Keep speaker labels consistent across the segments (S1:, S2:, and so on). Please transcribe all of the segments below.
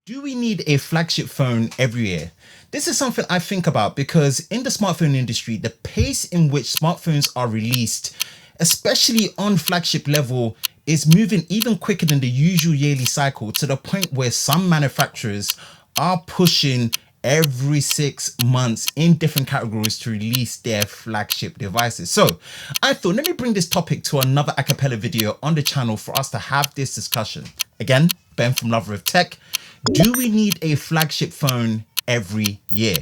S1: Do we need a flagship phone every year? This is something I think about because in the smartphone industry, the pace in which smartphones are released, especially on flagship level, is moving even quicker than the usual yearly cycle, to the point where some manufacturers are pushing every 6 months in different categories to release their flagship devices. So I thought, let me bring this topic to another a cappella video on the channel for us to have this discussion. Again, Ben from Lover of Tech. Do we need a flagship phone every year?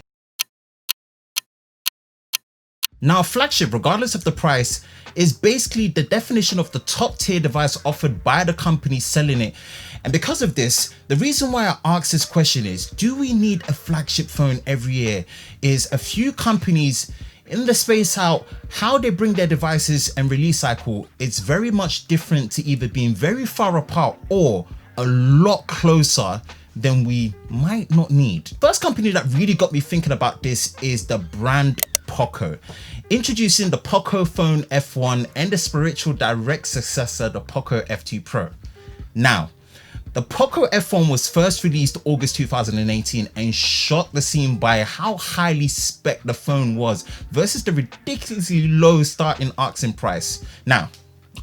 S1: Now, flagship, regardless of the price, is basically the definition of the top tier device offered by the company selling it. And because of this, the reason why I ask this question is, do we need a flagship phone every year? Is a few companies in the space out, how they bring their devices and release cycle, it's very much different to either being very far apart or a lot closer than we might not need. First company that really got me thinking about this is the brand Poco, introducing the Poco Phone F1 and the spiritual direct successor, the Poco F2 Pro. Now, the Poco F1 was first released August 2018 and shocked the scene by how highly spec the phone was versus the ridiculously low starting asking price. Now,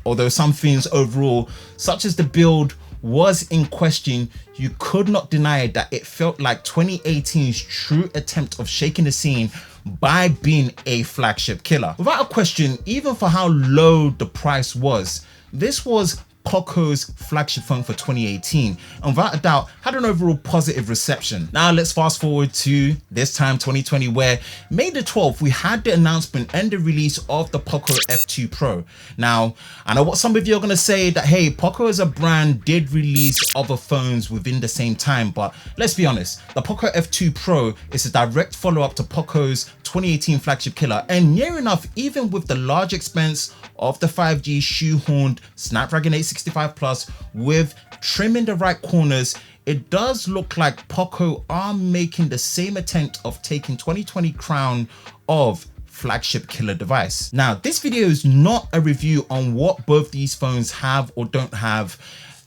S1: although some things overall, such as the build, was in question, you could not deny that it felt like 2018's true attempt of shaking the scene by being a flagship killer. Without a question, even for how low the price was, this was Poco's flagship phone for 2018, and without a doubt had an overall positive reception. Now let's fast forward to this time 2020, where May the 12th we had the announcement and the release of the Poco F2 Pro. Now I know what some of you are going to say, that hey, Poco as a brand did release other phones within the same time, but let's be honest, the Poco F2 Pro is a direct follow-up to Poco's 2018 flagship killer, and near enough, even with the large expense of the 5G shoehorned Snapdragon 865 Plus with trim in the right corners, it does look like Poco are making the same attempt of taking 2020 crown of flagship killer device. Now, this video is not a review on what both these phones have or don't have,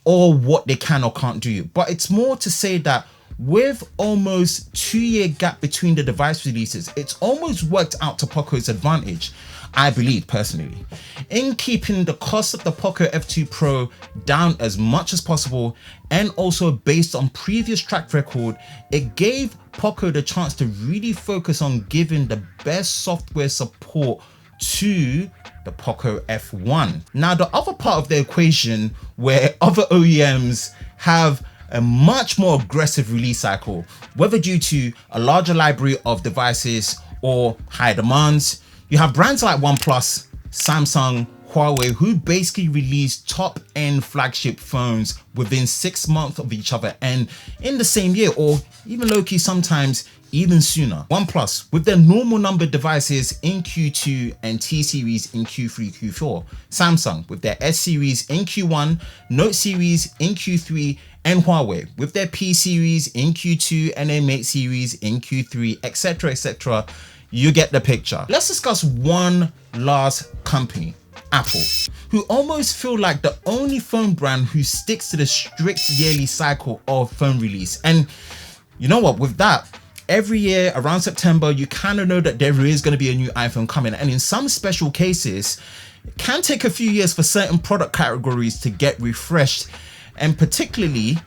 S1: or what they can or can't do, but it's more to say that with almost 2-year gap between the device releases, it's almost worked out to Poco's advantage, I believe personally, in keeping the cost of the Poco F2 Pro down as much as possible, and also based on previous track record, it gave Poco the chance to really focus on giving the best software support to the Poco F1. Now, the other part of the equation where other OEMs have a much more aggressive release cycle, whether due to a larger library of devices or high demands, you have brands like OnePlus, Samsung, Huawei, who basically release top-end flagship phones within 6 months of each other and in the same year, or even low-key sometimes even sooner. OnePlus with their normal numbered devices in Q2 and T series in Q3, Q4. Samsung with their S series in Q1, Note series in Q3, and Huawei with their P series in Q2 and their Mate series in Q3, etc, etc. You get the picture. Let's discuss one last company, Apple, who almost feel like the only phone brand who sticks to the strict yearly cycle of phone release. And you know what, with that, every year around September, you kind of know that there is going to be a new iPhone coming. And in some special cases, it can take a few years for certain product categories to get refreshed. And particularly,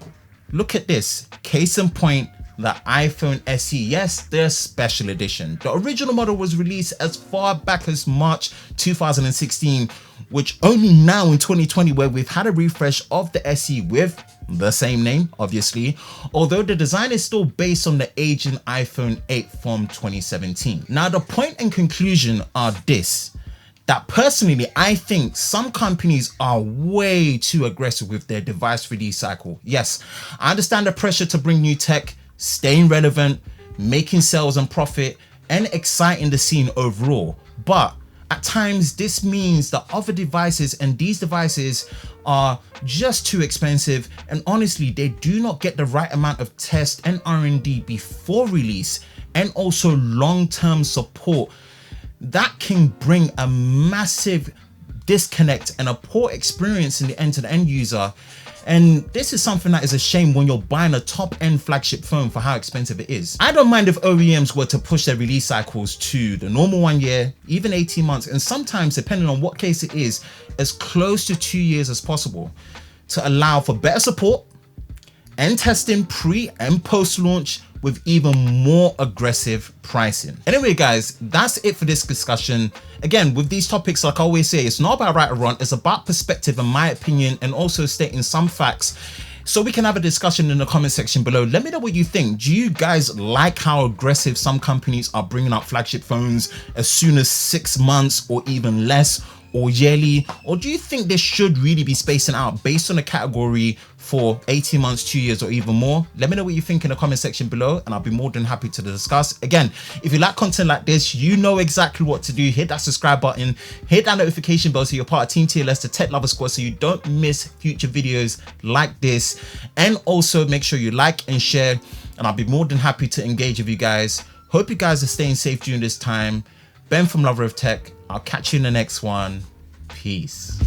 S1: look at this, case in point, the iPhone SE, yes, their special edition. The original model was released as far back as March 2016, which only now in 2020, where we've had a refresh of the SE with the same name, obviously, although the design is still based on the aging iPhone 8 from 2017. Now, the point and conclusion are this, that personally, I think some companies are way too aggressive with their device release cycle. Yes, I understand the pressure to bring new tech, staying relevant, making sales and profit, and exciting the scene overall. But at times, this means that other devices and these devices are just too expensive, and honestly, they do not get the right amount of test and R&D before release, and also long-term support that can bring a massive disconnect and a poor experience in the end to the end user. And this is something that is a shame when you're buying a top-end flagship phone for how expensive it is. I don't mind if OEMs were to push their release cycles to the normal 1 year, even 18 months, and sometimes, depending on what case it is, as close to 2 years as possible, to allow for better support and testing pre and post launch with even more aggressive pricing. Anyway guys, that's it for this discussion. Again, with these topics, like I always say, it's not about right or wrong, it's about perspective and my opinion, and also stating some facts so we can have a discussion in the comment section below. Let me know what you think. Do you guys like how aggressive some companies are bringing out flagship phones as soon as 6 months or even less, or yearly? Or do you think they should really be spacing out based on a category for 18 months, 2 years, or even more? Let me know what you think in the comment section below, and I'll be more than happy to discuss. Again, if you like content like this, you know exactly what to do. Hit that subscribe button, hit that notification bell so you're part of Team TLS, the Tech Lover Squad, so you don't miss future videos like this. And also make sure you like and share, and I'll be more than happy to engage with you guys. Hope you guys are staying safe during this time. Ben from Lover of Tech. I'll catch you in the next one. Peace.